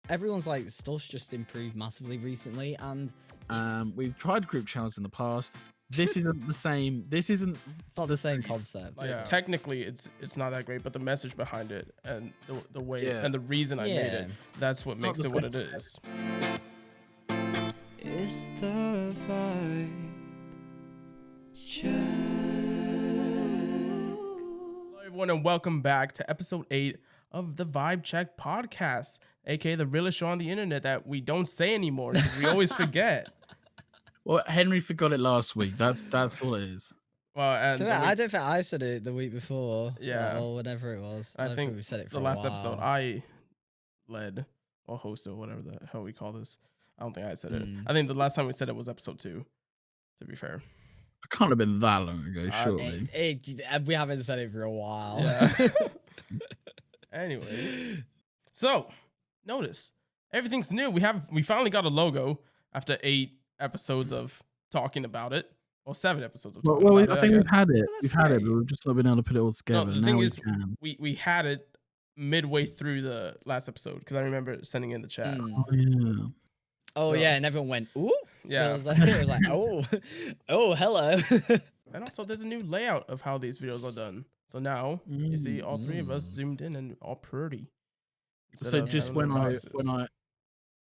everyone's like stuff's just improved massively recently, and We've tried group channels in the past. This isn't the same. This isn't. it's not the same concept. Like, technically, it's not that great, but the message behind it and the way and the reason I made it, that's what makes it what it is. It's the vibe check. Hello, everyone, and welcome back to episode 8 of the Vibe Check podcast, aka the realest show on the internet that we don't say anymore because we always forget. Well, Henry forgot it last week. That's all it is. Well, and I don't think I said it the week before. Yeah. Or whatever it was. I think we said it for the a last while. episode I led or hosted, whatever the hell we call this. I don't think I said it. I think the last time we said it was episode 2, to be fair. It can't have been that long ago, surely. We haven't said it for a while. Yeah. Anyways, so notice everything's new. We finally got a logo after 8 episodes of talking about it. Well, 7 episodes of talking about it. I think we've had it. That's We've had it, great. but we've just not been able to put it all together. No, the now thing we is, can. we had it midway through the last episode because I remember sending in the chat. Oh, yeah. Oh So- yeah, and everyone went, ooh. Yeah. It was like, oh, hello. And also, there's a new layout of how these videos are done. So now you see all 3 of us zoomed in and all pretty. Instead So of just having when the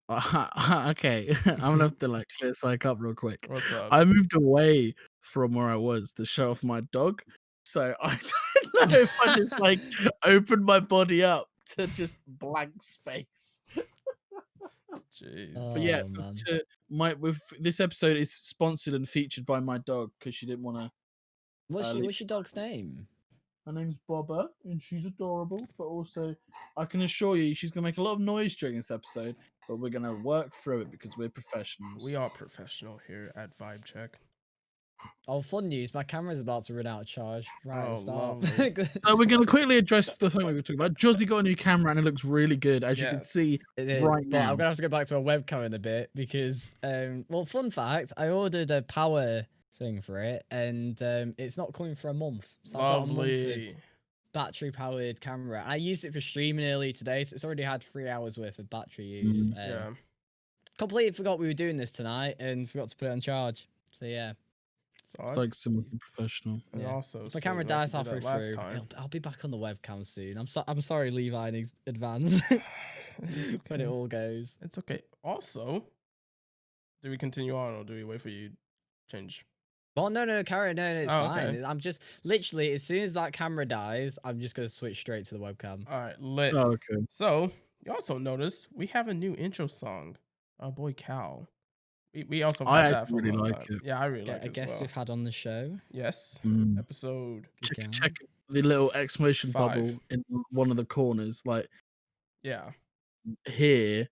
I okay, I'm gonna have to like clear psych up real quick. What's up? I moved away from where I was to show off my dog, so I don't know if I just like opened my body up to just blank space. Jeez. Oh, But yeah, man. this episode is sponsored and featured by my dog because she didn't want to. What's your dog's name? Her name's Bobba, and she's adorable. But also, I can assure you, she's gonna make a lot of noise during this episode. But we're gonna work through it because we're professionals. We are professional here at Vibe Check. Oh, fun news! My camera's about to run out of charge. Right, Oh, at the start. lovely. So we're gonna quickly address the thing we were talking about. Josie got a new camera, and it looks really good, as you can Yes. see. It is, Right but now. I'm gonna have to go back to a webcam in a bit because, well, fun fact, I ordered a power thing for it, and it's not coming for a month. So I've got a month Lovely. of battery-powered camera. I used it for streaming early today, so it's already had 3 hours worth of battery use. Yeah. Completely forgot we were doing this tonight, and forgot to put it on charge. So yeah, So It's like someone's professional. and yeah. also, if my camera dies halfway last through, time. I'll be back on the webcam soon. I'm sorry, Levi, in advance. It's When okay. it all goes. It's okay. Also, do we continue on or do we wait for you to change? Oh no, Karen, no, it's Oh, fine. okay. I'm just literally as soon as that camera dies, I'm just gonna switch straight to the webcam. All right, lit. Oh, okay. So you also notice we have a new intro song. Our boy Cal. We also I had that for really a long like time. it. Yeah, I really like I it guess as well. we've had on the show. Yes. Mm. Episode. Good guy. Check the little exclamation 5. bubble in one of the corners, like Yeah. here.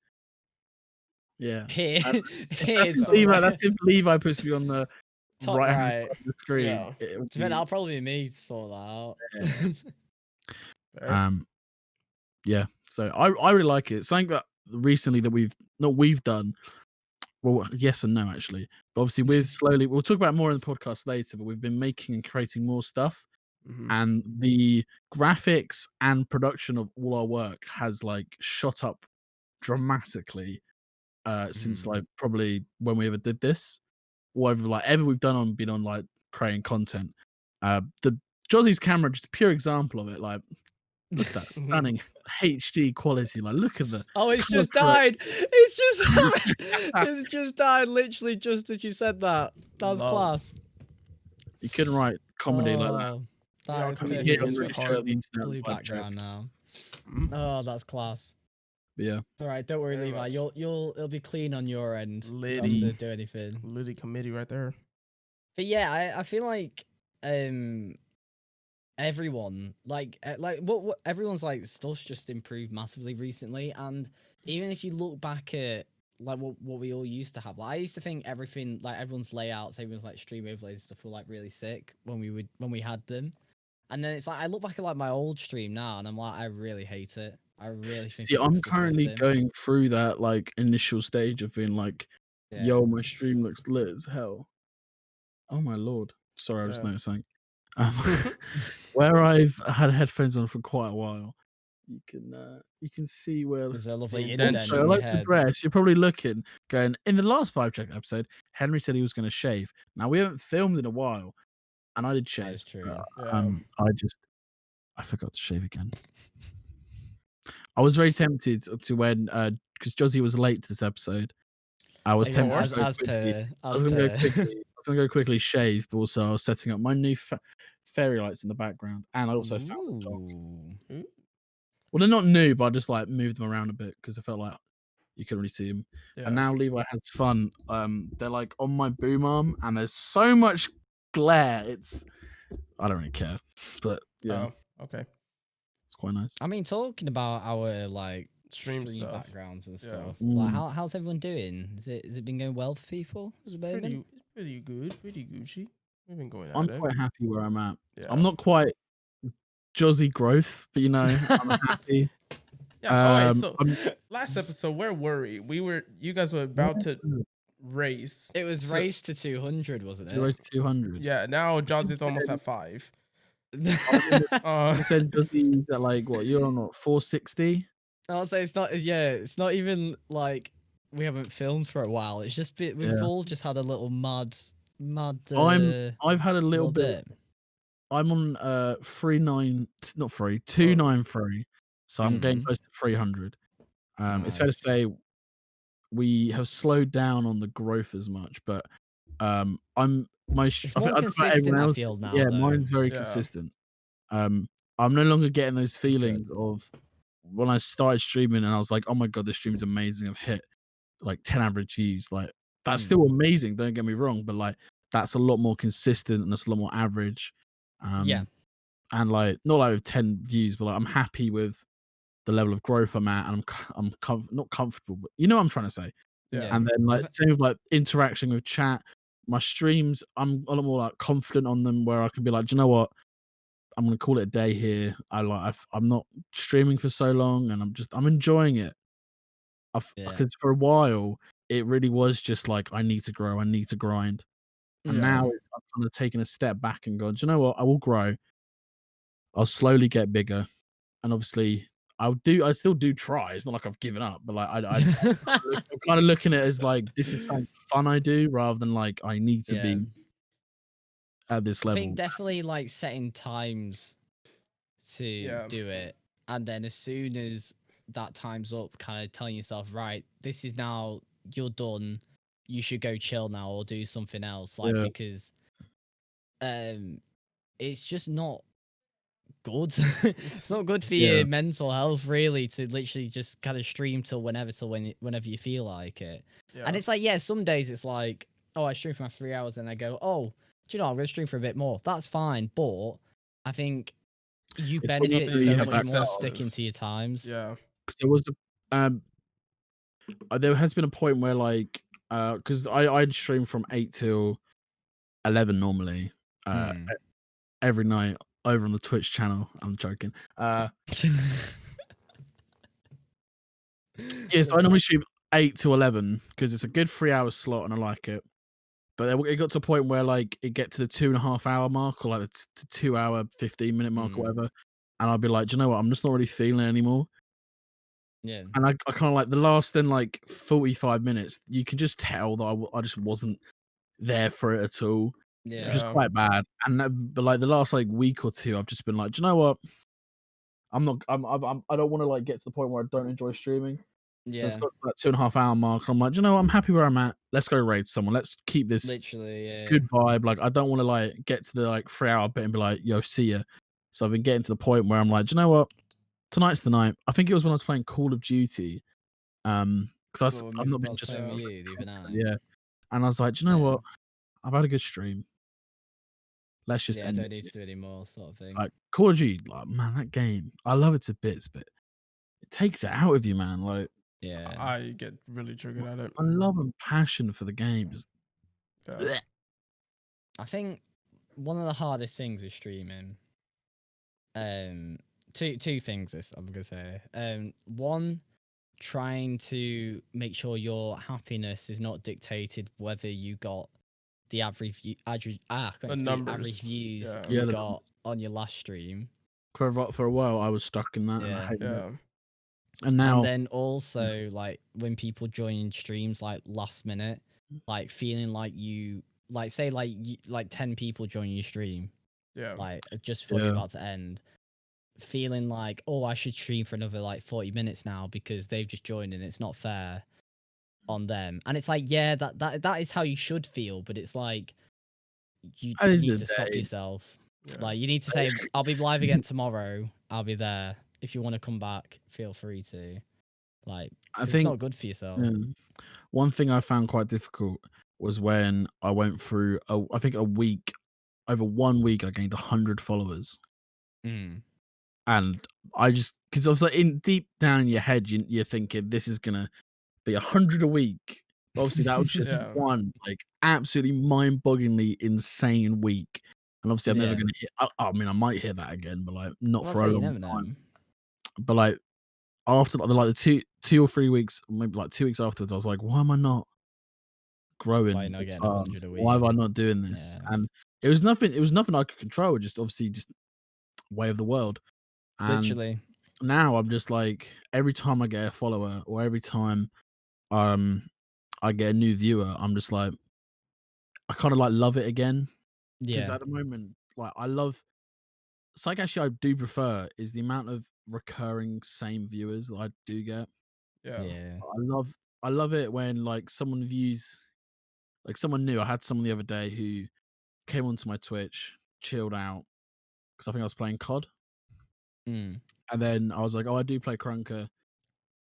Yeah. Here, That's here's if Levi. That's if Levi puts me on the Top right hand right. side of the screen. Yeah. It would that'll probably be me to sort that out. Fair. Yeah. So I really like it. Something that recently that we've done. Well, yes and no, actually. But obviously, we'll talk about more in the podcast later, but we've been making and creating more stuff. Mhm. And the graphics and production of all our work has like shot up dramatically since like probably when we ever did this. Whatever like ever we've been on like creating content. The Josie's camera, just a pure example of it. Like, look at that stunning HD quality. Like, look at the. Oh, it's colour just died. It's just died. Literally, just as you said that. That was Love. class. You couldn't write comedy like that. Oh, are that is coming perfect. here Get on It's really hard. straight on the internet Blue and vibe check. background now. Mhm. Oh, that's class. But yeah. It's all right. Don't worry, Very Levi. much. It'll be clean on your end. You don't have Liddy. to do anything. Liddy committee right there. But yeah, I feel like everyone what everyone's like stuff's just improved massively recently, and even if you look back at like what we all used to have, like I used to think everything, like everyone's layouts, everyone's like stream overlays and stuff were like really sick when we had them, and then it's like I look back at like my old stream now and I'm like I really hate it. I really think See, it I'm looks currently disgusting. going through that like initial stage of being like, Yeah. yo, my stream looks lit as hell. Oh my lord. Sorry, I just Yeah. noticed something. Where I've had headphones on for quite a while, you can see where. There's a lovely Indentation. indent So I in your like the head. dress. You're probably looking, going in the last 5-check episode. Henry said he was going to shave. Now we haven't filmed in a while, and I did That shave. is true. Yeah. I forgot to shave again. I was very tempted to when because Josie was late to this episode. I was Again, tempted to go as quickly. per, I was as going to go per. quickly. I was going to go quickly shave, but also I was setting up my new fairy lights in the background, and I also found a dog. Ooh. Well, they're not new, but I just like moved them around a bit because I felt like you couldn't really see them. Yeah. And now Levi has fun. They're like on my boom arm, and there's so much glare. I don't really care, but yeah, Oh, okay. it's quite nice. I mean, talking about our like Stream stream stuff. backgrounds and Yeah. stuff. Like, Mm. how's everyone doing? Is it been going well for people at the moment? Pretty good. Pretty Gucci. We've been going I'm at it. quite happy where I'm at. Yeah. I'm not quite Josie growth, but I'm happy. Yeah. All right. Um, So I'm- last episode, where were we? You guys were about to race. It was So- race to 200, wasn't 0 it? to 200. Yeah. Now Josie's almost at 5. Then Josie's at like what? You're on what? 460. I'll say it's not. Yeah, it's not even like we haven't filmed for a while. It's just we've Yeah. all just had a little mad. I've had a little bit. I'm on 293. So I'm getting Mhm. close to 300. It's fair to Nice. say we have slowed down on the growth as much, but It's I more think everyone consistent. I else, feel now. yeah, though. mine's very Yeah. consistent. I'm no longer getting those good. feelings of when I started streaming and I was like, oh my god, this stream's amazing. I've hit like 10 average views. Like that's still amazing. Don't get me wrong, but like that's a lot more consistent and it's a lot more average. Yeah. And like not like with 10 views, but like I'm happy with the level of growth I'm at, and I'm not comfortable, but you know what I'm trying to say. Yeah. And then like same with like interaction with chat. My streams, I'm a lot more like confident on them, where I can be like, do you know what? I'm gonna call it a day here. I'm not streaming for so long, and I'm enjoying it. Yeah. Because for a while it really was just like I need to grow, I need to grind, and Yeah. now I'm kind of taking a step back and going, do you know what? I will grow. I'll slowly get bigger, and obviously I still do try. It's not like I've given up, but like I'm kind of looking at it as like this is something fun I do rather than like I need to be at this I level. think definitely like setting times to Yeah. do it, and then as soon as that time's up, kind of telling yourself, right, this is now you're done. You should go chill now or do something else, like Yeah. because it's just not good. It's not good for Yeah. your mental health, really, to literally just kind of stream till whenever whenever you feel like it. Yeah. And it's like, yeah, some days it's like, oh, I stream for my 3 hours and I go, oh, do you know, I'm gonna stream for a bit more. That's fine, but I think you It's when you benefit do, you so have much that more balance. sticking to your times. Yeah. Because there was there has been a point where like because I'd stream from 8 till 11 normally every night over on the Twitch channel. I'm joking. Yeah, so I normally stream 8 to 11 because it's a good 3-hour slot and I like it. But then it got to a point where like it get to the 2.5 hour mark or like the 2 hour 15-minute mark or whatever, and I'd be like, do you know what? I'm just not really feeling it anymore. Yeah. And I kind of like the last then like 45 minutes, you can just tell that I just wasn't there for it at all. It's just Yeah. quite bad. And but like the last like week or two, I've just been like, do you know what? I don't want to like get to the point where I don't enjoy streaming. So Yeah. it's got to that 2.5 hour mark. And I'm like, do you know what? I'm happy where I'm at. Let's go raid someone. Let's keep this Literally, yeah. good vibe. Like, I don't want to like get to the like 3-hour bit and be like, yo, see ya. So I've been getting to the point where I'm like, do you know what? Tonight's the night. I think it was when I was playing Call of Duty. Because I've not been just playing with you the other night. yeah. And I was like, do you know what? I've had a good stream. Let's just Yeah, end don't it. need to do any more, sort of thing. Like Call of Duty, like man, that game, I love it to bits, but it takes it out of you, man. Like, Yeah. I get really triggered at it. my love and passion for the game just. Yeah. I think one of the hardest things with streaming, two things this I'm gonna say. One, trying to make sure your happiness is not dictated whether you got the average numbers. average views Yeah. you Yeah, the got on your last stream. for a while I was stuck in that and I Yeah. hated it. Yeah. And now And then also like when people join streams like last minute, like feeling like you like say like like 10 people join your stream, Yeah. like just before you're yeah. about to end, feeling like, oh, I should stream for another like 40 minutes now because they've just joined and it's not fair on them. And it's like, yeah, that is how you should feel, but it's like you At the end need of to the stop day, yourself. Yeah. Like you need to say, I'll be live again tomorrow. I'll be there. If you want to come back, feel free to. Like, I it's think not good for yourself. yeah, one thing I found quite difficult was when I went through I think a week, over 1 week I gained 100 followers. Mm. And I just, because I was like, in deep down in your head, you're thinking this is gonna be 100 a week. Obviously, that was just Yeah. one like absolutely mind-bogglingly insane week. And obviously, I'm never Yeah. gonna hit. I mean, I might hear that again, but like not Well, for say a you long never know. time. But like after the 2 or 3 weeks, maybe like 2 weeks afterwards, I was like, why am I not Why growing not as getting 100 fast? a Why am I week? not doing this? Yeah. And it was nothing. It was nothing I could control. Just obviously, just way of the world. And Literally. now I'm just like every time I get a follower or every time I get a new viewer, I'm just like I kind of like love it again because Yeah. at the moment, like I love. It's like actually I do prefer is the amount of recurring same viewers that I do get. Yeah. Yeah. I love it when like someone views like someone new. I had someone the other day who came onto my Twitch, chilled out because I think I was playing COD, Mm. and then I was like, "Oh, I do play Crunker.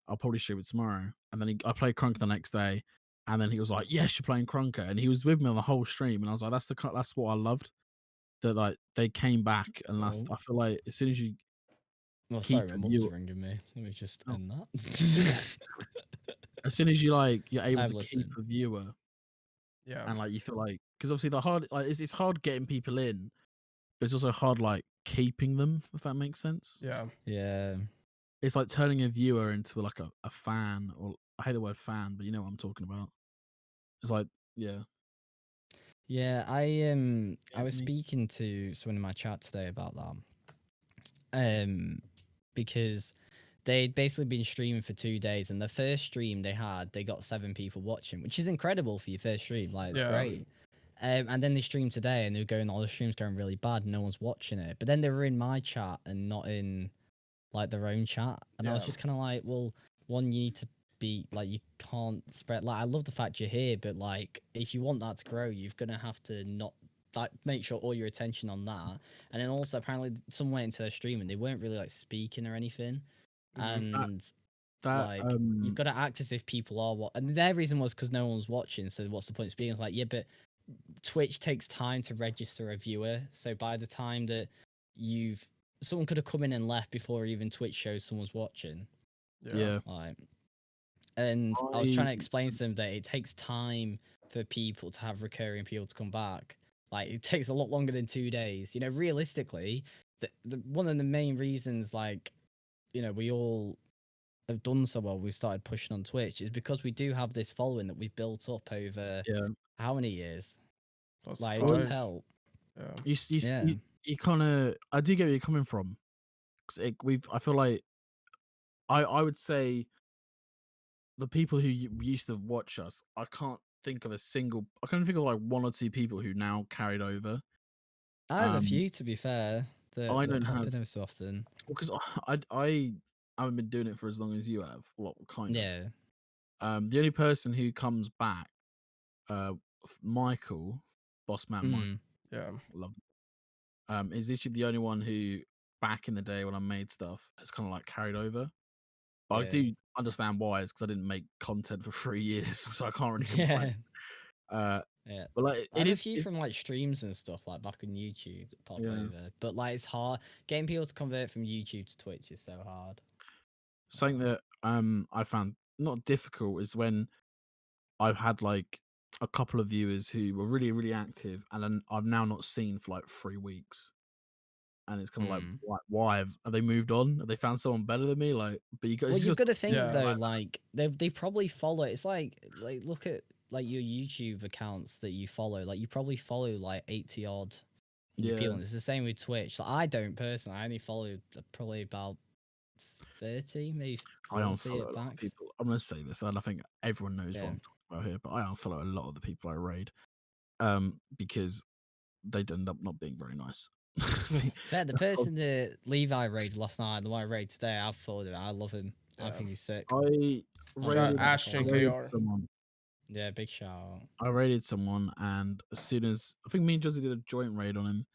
I'll probably stream it tomorrow." And then I played Crunker the next day, and then he was like, "Yes, you're playing Crunker," and he was with me on the whole stream, and I was like, That's what I loved." That like they came back, and Oh. I feel like as soon as you Well, keep sorry, my a mum's viewer, ringing me. Let me just oh, end that. as soon as you like you're able I'm to keep listening. a viewer, Yeah. and like you feel like because obviously the hard like it's hard getting people in, but it's also hard like keeping them. If that makes sense, Yeah. Yeah. it's like turning a viewer into like a fan, or I hate the word fan, but you know what I'm talking about. It's like yeah, Yeah, I get was me? speaking to someone in my chat today about that. Because they'd basically been streaming for 2 days, and the first stream they got 7 people watching, which is incredible for your first stream. Like, it's Yeah. great. And then they streamed today, and they were going, "Oh, the stream's going really bad, and no one's watching it." But then they were in my chat and not in like their own chat, and I was Yeah. just kind of like, "Well, one, you need to be like, you can't spread. Like, I love the fact you're here, but like, if you want that to grow, you're gonna have to not." Like, make sure all your attention on that, and then also apparently someone went into their stream and they weren't really like speaking or anything, Mhm. and That like you've got to act as if people are what. And their reason was because no one's watching, so what's the point of speaking? It's like, yeah, but Twitch takes time to register a viewer, so by the time that you've someone could have come in and left before even Twitch shows someone's watching. Yeah. yeah, Like, and I was I trying to explain to them that it takes time for people to have recurring people to come back. Like, it takes a lot longer than 2 days. You know, realistically, the one of the main reasons, like, you know, we all have done so well, we started pushing on Twitch, is because we do have this following that we've built up over yeah. how many years? Plus Like, it does 5. help. Yeah. Yeah. You kind of I do get where you're coming from because I feel like I would say the people who used to watch us, I can't think of a single. I can think of like 1 or 2 people who now carried over. I have a Um, few, to be fair, I that don't pop have in every so often. because I haven't been doing it for as long as you have. Well, kind of. Yeah. The only person who comes back, Michael, boss man Mike, Mm. Yeah. love. Is literally the only one who back in the day when I made stuff has kind of like carried over. But I Yeah. do understand why. It's because I didn't make content for 3 years, so I can't really Yeah. complain. Uh, Yeah. but like I it have a is, few from like streams and stuff like back on YouTube that pop yeah. over. But like it's hard. Getting people to convert from YouTube to Twitch is so hard. Something that I found not difficult is when I've had like a couple of viewers who were really really active, and then I've now not seen for like 3 weeks, and it's kind of like Mm. why have they moved on? Have they found someone better than me? Like, but you Well, guys you've just got to think Yeah. though, like they probably follow. It's like look at like your YouTube accounts that you follow. Like you probably follow like 80 odd You Yeah, appeal. And it's the same with Twitch. Like, I don't personally. I only follow probably about 30, maybe I 40 unfollow a at lot of max. people. I'm gonna say this, and I think everyone knows Yeah. what I'm talking about here, but I unfollow a lot of the people I raid, because they end up not being very nice. So the person that Levi raided last night, the one I raided today, I've followed him. I love him. I Yeah. think he's sick. I Shout out raided, Ashton I raided KR. someone. Yeah, big shout out. I raided someone, and as soon as I think me and Josie did a joint raid on him,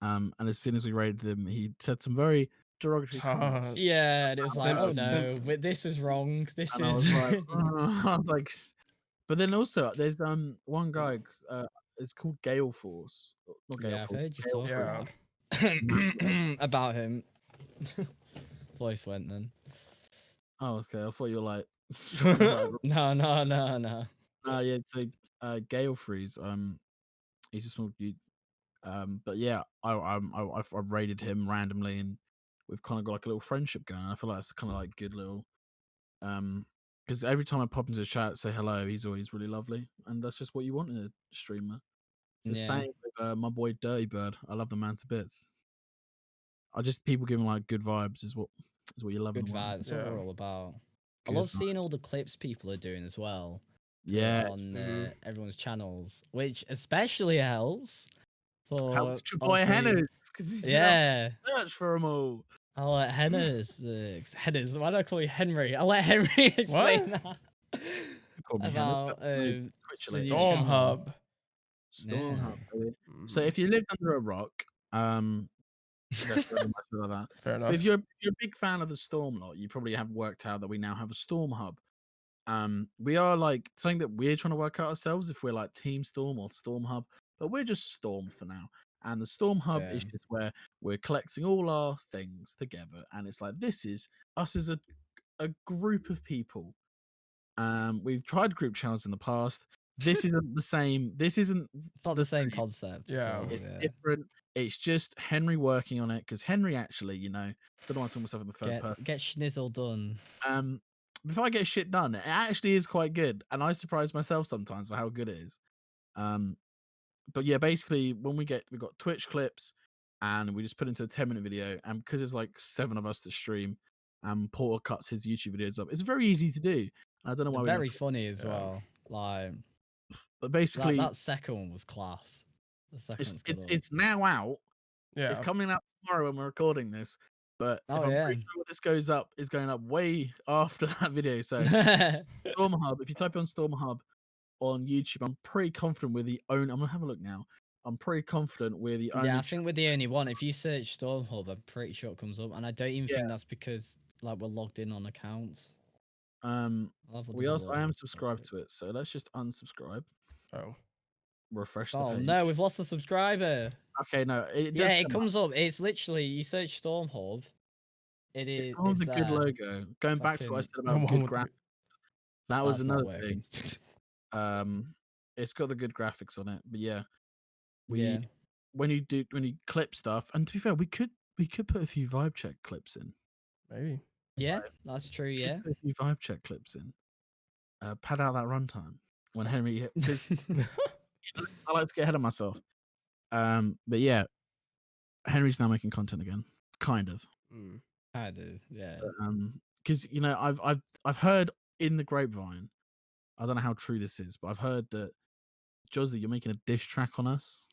and as soon as we raided him, he said some very derogatory comments. Yeah, and it was like, oh Simp. no, but this is wrong. This And I is. was like, I was like, but then also there's one guy, it's called Gale Force, not Gale Yeah, I've Force, heard you Gale talk Yeah. about him. Voice went then. Oh, okay. I thought you were like, No, no, no, no. yeah. So, Gale Freeze. He's a small dude. But yeah, I've raided him randomly, and we've kind of got like a little friendship going. I feel like it's kind of like good little, because every time I pop into the chat, say hello, he's always really lovely, and that's just what you want in a streamer. It's the Yeah. same with my boy Dirty Bird. I love the man to bits. I just people giving like good vibes is what you love in Good the world. vibes. That's what Yeah. we're all about. I Good love vibes. seeing all the clips people are doing as well. Yes. On everyone's channels, which especially helps for Helps your boy obviously- Hennes because Yeah. search for them all. I'll let Hennes. Hennes. Why do I call you Henry? I'll let Henry explain that. Call me Hennes, About that's my Twitch the new related. Storm channel. Hub. Storm Yeah. Hub. Baby. So Mhm. if you lived under a rock, that's really much like that. Fair But enough. if you're a big fan of the Storm lot, you probably have worked out that we now have a Storm Hub. We are like something that we're trying to work out ourselves if we're like Team Storm or Storm Hub, but we're just Storm for now. And the Storm Hub is Yeah. just where we're collecting all our things together, and it's like this is us as a group of people. We've tried group channels in the past. This isn't the same. This isn't It's not the same concept. Yeah. So, it's yeah. different. It's just Henry working on it because Henry actually, don't know why I'm talking myself in the third person. Get schnizzle done. If I get shit done, it actually is quite good, and I surprise myself sometimes at how good it is. But yeah, basically, when we've got Twitch clips, and we just put into a 10-minute video, and because there's like 7 of us to stream, and Porter cuts his YouTube videos up, it's very easy to do. I don't know why. Very funny as well. Like, but basically, that second one was class. The second one's good. it's now out. Yeah. It's coming out tomorrow when we're recording this. But Oh, if I'm yeah. pretty sure when this goes up, is going up way after that video. So Storm Hub, if you type on Storm Hub on YouTube, I'm pretty confident we're the only. I'm gonna have a look now. I'm pretty confident we're the only. Yeah, I think we're the only one. If you search Storm Hub, I'm pretty sure it comes up, and I don't even think that's because like we're logged in on accounts. I am subscribed to it, so let's just unsubscribe. Oh. Refresh the Oh page. no, we've lost a subscriber. Okay, no, it Yeah, does it comes up. It's literally you search Storm Hub. It is. It's on the good there. logo. Going back to what I said about one good with the- graphics, that was That's not another thing. It's got the good graphics on it, but yeah, Yeah. when you clip stuff, and to be fair, we could put a few vibe check clips in. Maybe. Yeah, that's true. We could Yeah. put a few vibe check clips in. Pad out that runtime when Henry because I like to get ahead of myself. But yeah, Henry's now making content again, kind of. I do. Yeah. Because I've heard in the grapevine, I don't know how true this is, but I've heard that Josie, you're making a diss track on us.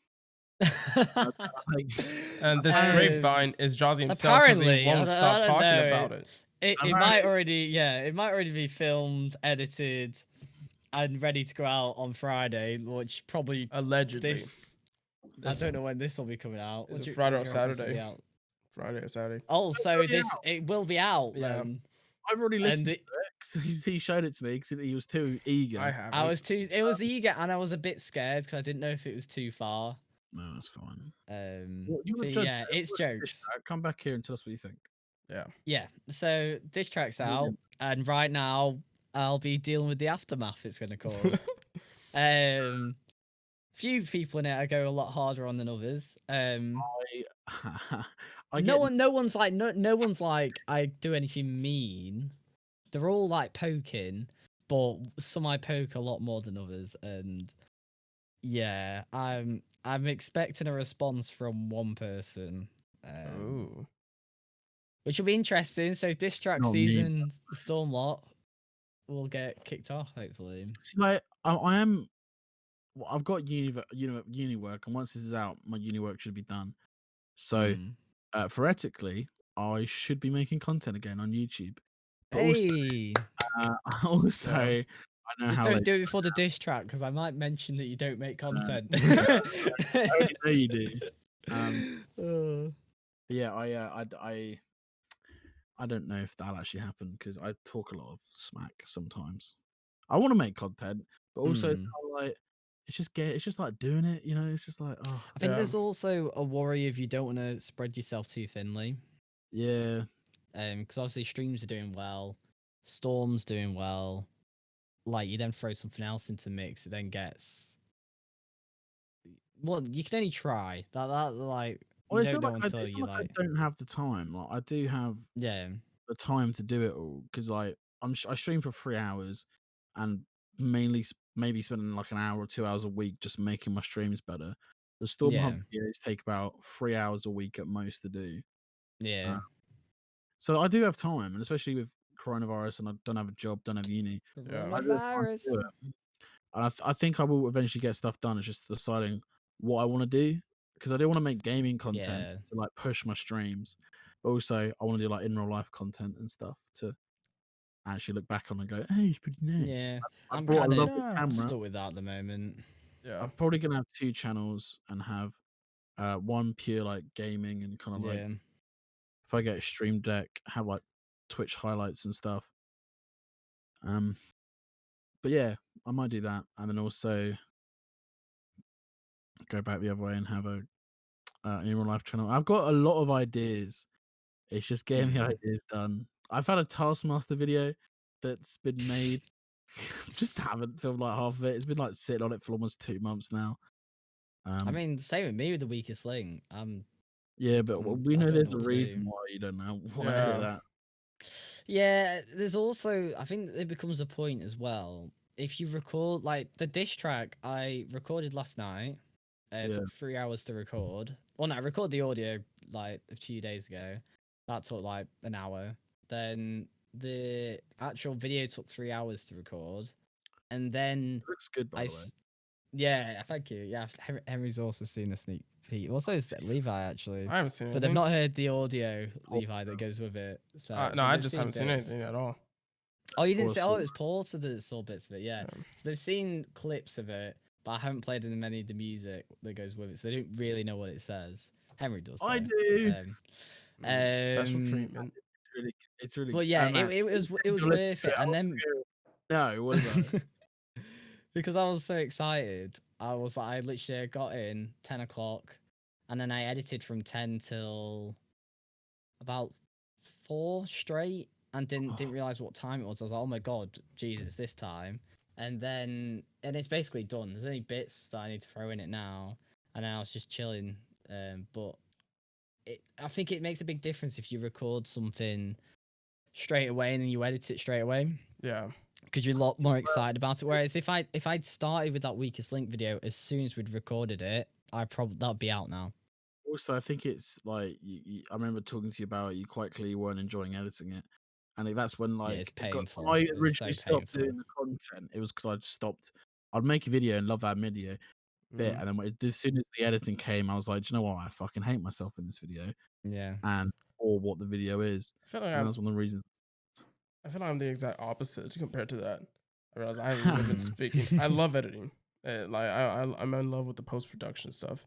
And this grapevine is Jazzy himself because he apparently, won't stop don't talking know. about it. It might already, it might already be filmed, edited, and ready to go out on Friday, which probably Allegedly. I don't know when this will be coming out. Is What it do you- Friday what or do you reckon this will Saturday? be out? Friday or Saturday. Also, it will be out. Yeah. Then. I've already listened And to it 'cause he showed it to me because he was too eager. I have. I was too. It was eager, and I was a bit scared because I didn't know if it was too far. No, that's fine. You wanna But judge yeah, it? it's What's the diss jokes. track? Come back here and tell us what you think. Yeah. Yeah. So diss track's Yeah. out, and right now I'll be dealing with the aftermath it's going to cause. Few people in it I go a lot harder on than others. No one's like I do anything mean. They're all like poking, but some I poke a lot more than others, and yeah, I'm expecting a response from one person, Oh. which will be interesting. So diss track Not me. season Stormlot will get kicked off hopefully. See, like I am. Well, I've got uni work, and once this is out, my uni work should be done. So Mm. theoretically, I should be making content again on YouTube. But Hey, also, Yeah. I know just how don't late. do it before the diss track because I might mention that you don't make content. I already know you do. Uh, But yeah, I don't know if that'll actually happen because I talk a lot of smack sometimes. I want to make content, but also it's mm. kind of like it's just like doing it, you know. It's just like, oh I think Yeah. there's also a worry if you don't want to spread yourself too thinly. yeah, Because obviously streams are doing well, Storm's doing well. Like you then throw something else into the mix, it then gets. Well, you can only try. That like well, you don't know it's until you not like like. I don't have the time. Like I do have Yeah, the time to do it all because I stream for 3 hours and mainly maybe spending like an hour or 2 hours a week just making my streams better. The Storm yeah, Hunt videos take about 3 hours a week at most to do. yeah. Uh, so I do have time, and especially with coronavirus, and I don't have a job, don't have uni, Yeah. I do have time to do Coronavirus. it. And I think I will eventually get stuff done. It's just deciding what I want to do because I do want to make gaming content Yeah, to like push my streams, but also I want to do like in real life content and stuff to actually look back on and go, "Hey, it's pretty nice." yeah. I I'm brought kind a of lovely Yeah. camera. stuck with that at the moment. Yeah. I'm probably gonna have 2 channels and have one pure like gaming and kind of like Yeah. if I get a stream deck, have like Twitch highlights and stuff. Um, but yeah, I might do that, and then also go back the other way and have a an in real life channel. I've got a lot of ideas. It's just getting the Mm. ideas done. I've had a Taskmaster video that's been made. Just haven't filmed like half of it. It's been like sitting on it for almost 2 months now. I mean, same with me with the weakest link. Yeah, but we I know don't know there's a what to reason do. why you don't know want to edit Yeah. that. Yeah, there's also I think it becomes a point as well. If you record like the dish track I recorded last night, it Yeah, took 3 hours to record. Well, no, I recorded the audio like a few days ago. That took like an hour. Then the actual video took 3 hours to record, and then it looks good by I, the way. yeah, thank you. Yeah, Henry's also seen a sneak peek. Also, is Levi actually, I haven't seen but they've anything. not heard the audio Paul Levi that has. goes with it. So, No, but I they've just seen haven't seen bits. anything at all. Oh, you didn't Paul say? saw Oh, it. it was Paul that saw bits of it. Yeah. Yeah. So they've seen clips of it, but I haven't played in many of the music that goes with it, so they don't really know what it says. Henry does. I Though. do. Special Um, treatment. It's really but good. yeah, Oh, man. it was You'll listen worth to it, I and was then no, was I? because I was so excited, I was like, I literally got in 10 o'clock, and then I edited from 10 till about 4 straight, and didn't realize what time it was. I was like, oh my god, Jesus, it's this time. And it's basically done. There's only bits that I need to throw in it now, and then I was just chilling. But I think it makes a big difference if you record something straight away and then you edit it straight away, Yeah. because you're a lot more excited about it. Whereas if I'd started with that weakest link video as soon as we'd recorded it, that'd be out now. Also, I think it's like I remember talking to you about it. You quite clearly weren't enjoying editing it, and that's when Yeah, it's painful. when I It was so originally stopped painful. doing the content. It was because I just stopped. I'd make a video and love that video bit, Mhm. and then as soon as the editing came, I was like, "Do you know what? I fucking hate myself in this video, Yeah. and or what the video is." I feel like And that's one of the reasons. I'm the exact opposite compared to that. I realize I haven't even been speaking. I love editing. Like I'm in love with the post production stuff.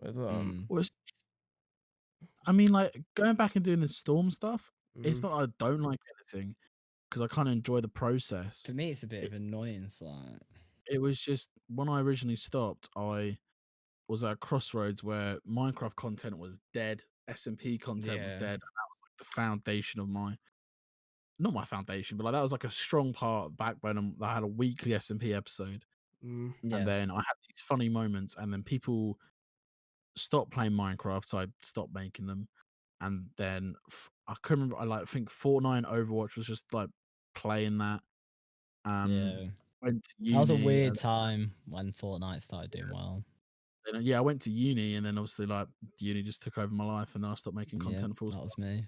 With Mm. Well, I mean, like going back and doing the Storm stuff. It's mhm. not that I don't like editing because I kind of enjoy the process. For me, it's a bit of annoyance. Like, It was just when I originally stopped, I was at a crossroads where Minecraft content was dead, SMP content was yeah, dead, and that was like the foundation of my not my foundation, but like that was like a strong part, backbone. I had a weekly SMP episode, and yeah, then I had these funny moments, and then people stopped playing Minecraft, so I stopped making them, and then I couldn't remember. I think Fortnite and Overwatch was just like playing that. yeah. Went to That was a uni, weird and time when Fortnite started doing well. then, yeah, I went to uni, and then obviously like uni just took over my life, and then I stopped making Yeah, content full that stop. was me.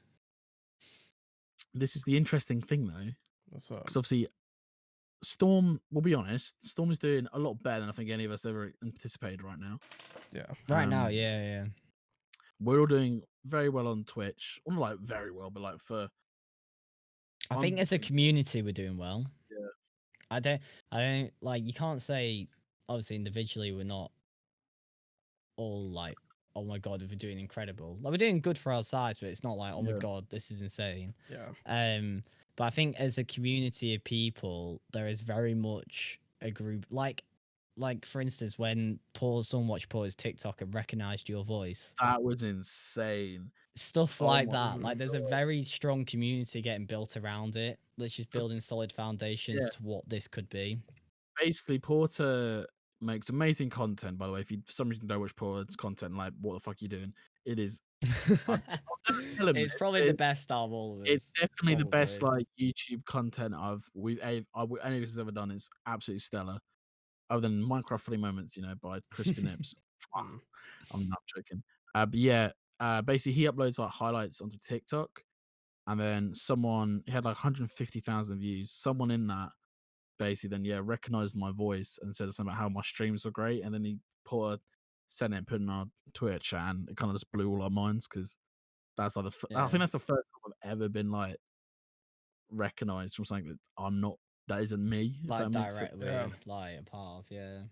This is the interesting thing though, What's up? because obviously Storm, we'll be honest, Storm is doing a lot better than I think any of us ever anticipated right now. Yeah. Right now, Um, yeah. We're all doing very well on Twitch. Well, not like very well, but like for I think as a community we're doing well. Yeah. I don't like, you can't say obviously individually we're not all like, oh my god, we're doing incredible. Like we're doing good for our size, but it's not like, oh my Yeah. god, this is insane. Yeah. But I think as a community of people, there is very much a group like for instance, when someone watched Paul's TikTok and recognized your voice, That was insane. stuff Oh like my that. Like there's a God. very strong community getting built around it. Let's just building solid foundations Yeah. to what this could be. Basically, Porter makes amazing content. By the way, if you for some reason don't watch Porter's content, like what the fuck are you doing? It is. I'll never tell him It's this, probably but the best out of all of it's us. definitely the best Probably. like YouTube content any of us has ever done. It's absolutely stellar. Other than Minecraft Funny Moments, by Crispy Nips. Mm. I'm not joking. But yeah, basically he uploads like highlights onto TikTok, and then he had like 150,000 views. Someone in that basically then recognized my voice and said something about how my streams were great, and then he sent it and put it on our Twitch, and it kind of just blew all our minds because that's like I Yeah. think that's the first time I've ever been like recognized from something that isn't me. If Like that makes sense. directly, Yeah. like a part of, yeah.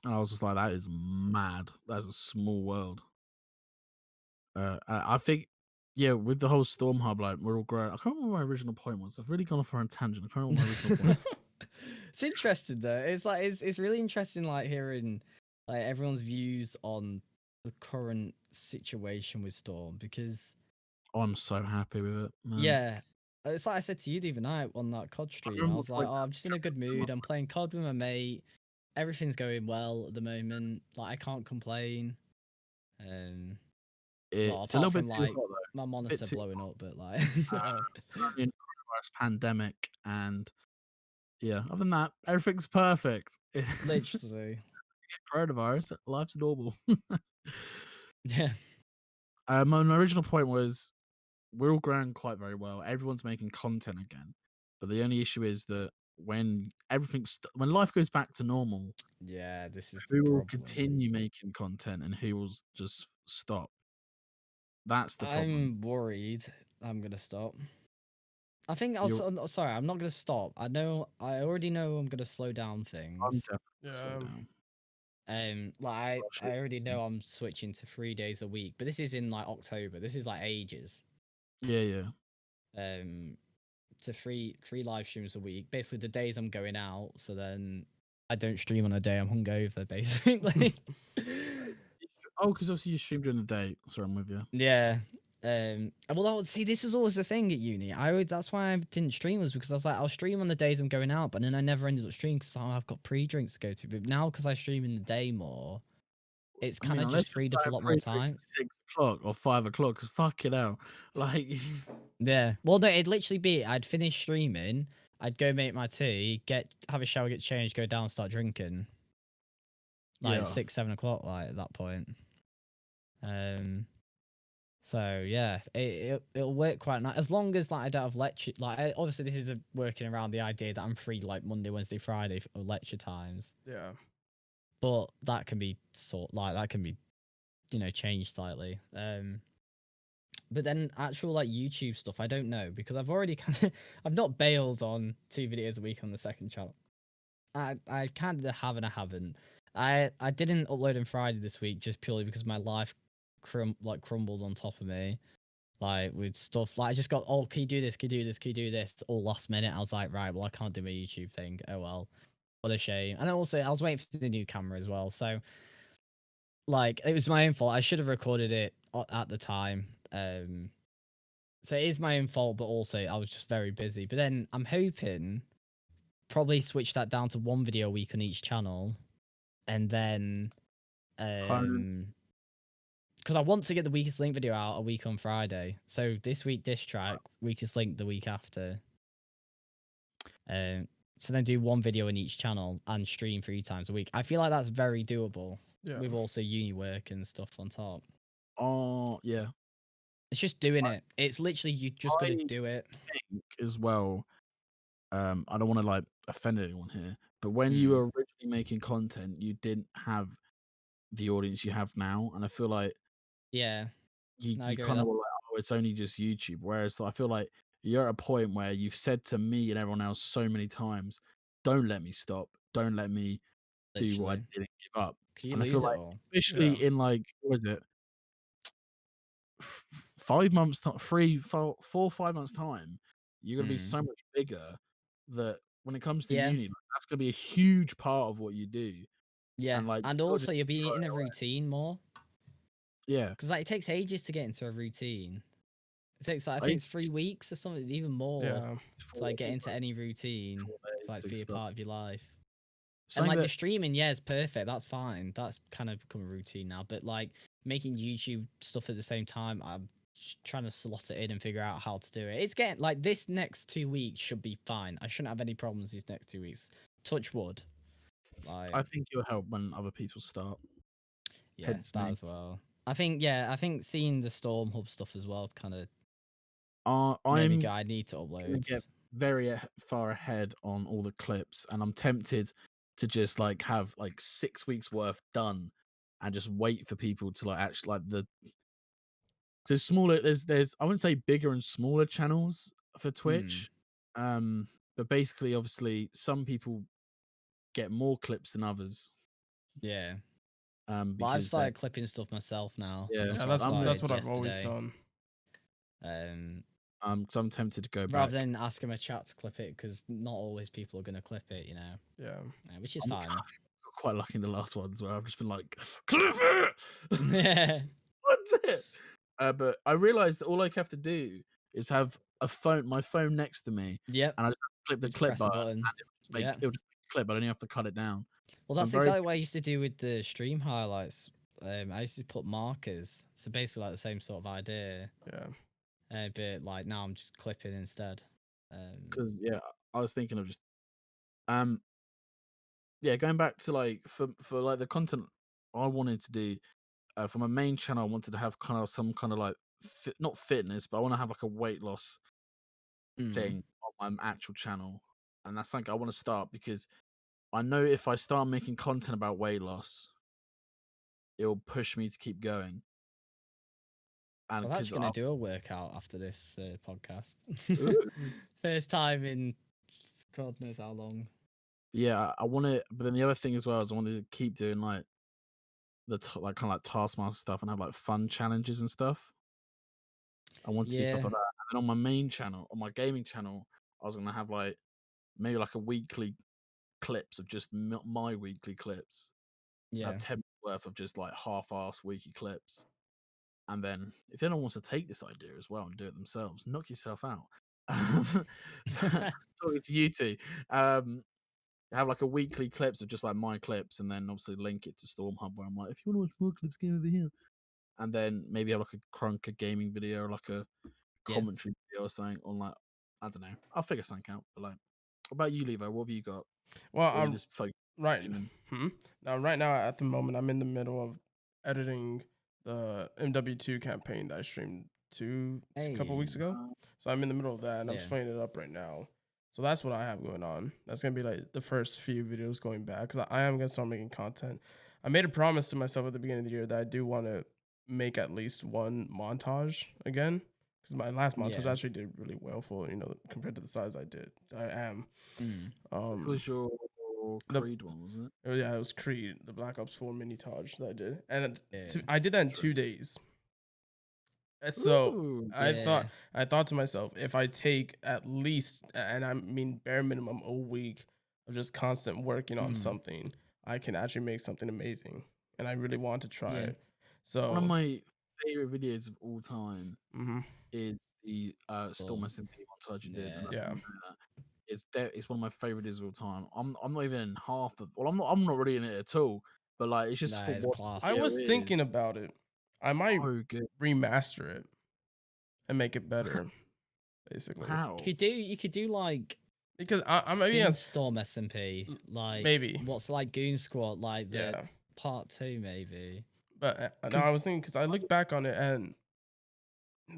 And I was just like, that is mad. That's a small world. I think, yeah, with the whole Storm Hub, like we're all growing. I can't remember what my original point was. I've really gone off on a tangent. I can't remember what my original point. It's interesting though. It's like it's really interesting like hearing like everyone's views on the current situation with Storm because I'm so happy with it, man. yeah, it's like I said to you the other night on that COD I stream. I remember was my like, point. oh, I'm just in a good mood. I'm playing COD with my mate. Everything's going well at the moment. Like I can't complain. Well, It's a apart little from bit too like hot though. my It's a bit monitor too blowing up, but like Yeah. currently in coronavirus pandemic, and yeah, other than that, everything's perfect. literally, Coronavirus, life's normal. yeah. My original point was we're all growing quite very well. Everyone's making content again, but the only issue is that when when life goes back to normal, Yeah, this is the who will problem. continue making content and who will just stop? That's the problem. I'm worried I'm gonna stop. I think You're, sorry, I'm not gonna stop. I already know I'm gonna slow down I'm things. definitely gonna slow Yeah. down. Like Rush I it. already know I'm switching to 3 days a week, but this is in like October. This is like ages. Yeah, yeah. Um, to three live streams a week. Basically, the days I'm going out, so then I don't stream on a day I'm hungover. Basically, Oh, because obviously you stream during the day. Sorry, I'm with you. yeah. Well, see, this is always the thing at uni. That's why I didn't stream, was because I was like, I'll stream on the days I'm going out, but then I never ended up streaming because I've got pre-drinks to go to. But now, because I stream in the day more, it's I kind mean, of unless just you're freed up a starting lot more pre-drinks time. at 6 o'clock or 5 o'clock, because fucking hell, like, Yeah. Well, no, it'd literally be I'd finish streaming, I'd go make my tea, have a shower, get changed, go down, start drinking. Like yeah, 6, 7 o'clock, like at that point. So yeah, it'll work quite nice as long as like I don't have lecture. Like obviously this is working around the idea that I'm free like Monday, Wednesday, Friday for lecture times. Yeah. But that can be changed slightly. But then actual like YouTube stuff, I don't know because I've already I've not bailed on 2 videos a week on the second channel. I kind of have and I haven't. I didn't upload on Friday this week just purely because my life crumbled on top of me. Like with stuff like I just got, oh, can you do this? Can you do this? Can you do this? All last minute. I was like, right, well, I can't do my YouTube thing. Oh well. What a shame. And also I was waiting for the new camera as well. So like it was my own fault. I should have recorded it at the time. So it is my own fault, but also I was just very busy. But then I'm hoping probably switch that down to 1 video a week on each channel. And then Conan, because I want to get the weakest link video out a week on Friday. So this week diss track, weakest link the week after. So then do 1 video in each channel and stream 3 times a week. I feel like that's very doable. Yeah. with also uni work and stuff on top. Oh yeah, It's just doing it. It's literally you just gotta I do it. think as well. I don't want to like offend anyone here, but when you Mm. were originally making content, you didn't have the audience you have now, and I feel like Yeah. you No, I you agree with kind of that. were like, oh, it's only just YouTube. Whereas I feel like you're at a point where you've said to me and everyone else so many times, "Don't let me stop. Don't let me do what I Literally. didn't give up." Because you And I feel lose it like, all. especially Yeah. in like, what is it, 5 months, 4 or 5 months time, you're gonna be Mm. so much bigger that when it comes to Yeah. uni, like, that's gonna be a huge part of what you do. Yeah. And like, And you're just also you'll be throwing in a it away. routine more. Yeah, Because like it takes ages to get into a routine. It takes like I I think used it's 3 weeks or something, even more, Yeah. to to like get it's into like any routine. 4 days To like to be a stuff. part of your life. And Something like the that streaming, yeah, it's perfect. That's fine. That's kind of become a routine now. But like making YouTube stuff at the same time, I'm trying to slot it in and figure out how to do it. It's getting like this next 2 weeks should be fine. I shouldn't have any problems these next 2 weeks. Touch wood. Like, I think it'll help when other people start. yeah, Hence that me. as well. I think, yeah, I think seeing the Storm Hub stuff as well kind of maybe I'm I need to gonna upload. get very far ahead on all the clips, and I'm tempted to just like have like 6 weeks worth done, and just wait for people to like actually like the there's smaller there's I wouldn't say bigger and smaller channels for Hmm. Twitch, but basically obviously some people get more clips than others, Yeah. Well, I've because they're started clipping stuff myself now. yeah, That's Yeah. what I That's started what I've always yesterday. done. Um, so I'm tempted to go rather back. than asking my chat to clip it, because not always people are going to clip it, you know, Yeah. which is I'm fine. quite lucky in the last ones where I've just been like, clip it. Yeah. What's it? But I realized that all I have to do is have my phone next to me, Yep. and I just clip the You just clip press the button, button. and Yeah. it'll just make a clip. I don't even have to cut it down. Well, So I'm that's very exactly what I used to do with the stream highlights. I used to put markers, so basically like the same sort of idea, Yeah. but like now I'm just clipping instead. because yeah, I was thinking of just um yeah, going back to like for like the content I wanted to do for my main channel, I wanted to have kind of some kind of like not fitness, but I want to have like a weight loss mm, thing on my actual channel, and that's something I want to start because I know if I start making content about weight loss, it'll push me to keep going. And I'm because actually gonna do a workout after this podcast. ooh, First time in God knows how long. yeah, I want to. But then the other thing as well is I want to keep doing like like kind of like taskmaster stuff and have like fun challenges and stuff. I want to do stuff Yeah, like that. And then on my main channel, on my gaming channel, I was gonna have like maybe like a weekly clips of just my weekly clips. yeah. Have 10 minutes worth of just like half-ass weekly clips. And then if anyone wants to take this idea as well and do it themselves, knock yourself out. Talking to you two. Have like a weekly clips of just like my clips, and then obviously link it to Storm Hub where I'm like, if you want to watch more clips, go over here. And then maybe have like a Crunker gaming video or like a Yeah. commentary video or something on like I don't know. I'll figure something out. But like, what about you, Levo? What have you got? Well, Or you just focus right. on gaming? Now, right now, at the moment, I'm in the middle of editing the MW2 campaign that I streamed a couple weeks Hey. ago. So I'm in the middle of that, and I'm Yeah. just playing it up right now. So that's what I have going on. That's gonna be like the first few videos going back because I am gonna start making content. I made a promise to myself at the beginning of the year that I do want to make at least one montage again because my last montage Yeah. actually did really well for compared to the size I am. Mm. This was your The Creed one, wasn't it? yeah, it was Creed, the Black Ops 4 mini Taj that I did, and Yeah. I did that in True. 2 days. So Ooh. Yeah. I thought to myself, if I take at least, and I mean bare minimum, a week of just constant working on Mm. something, I can actually make something amazing, and I really want to try Yeah. it. One of So, my favorite videos of all time mhm, is the Storm Cool. SMP montage you did, Yeah. and I yeah, think it's one of my favorite videos of all time. I'm not even in half of. Well, I'm not really in it at all. But like, it's just Nah, for it's what class. I the was video is thinking about it. I might so good. remaster it and make it better, basically, How? You could do like because I'm Sin maybe Storm SMP, like maybe, what's like Goon Squad, like the yeah. part 2 maybe. But now I 'Cause- was thinking because I looked back on it and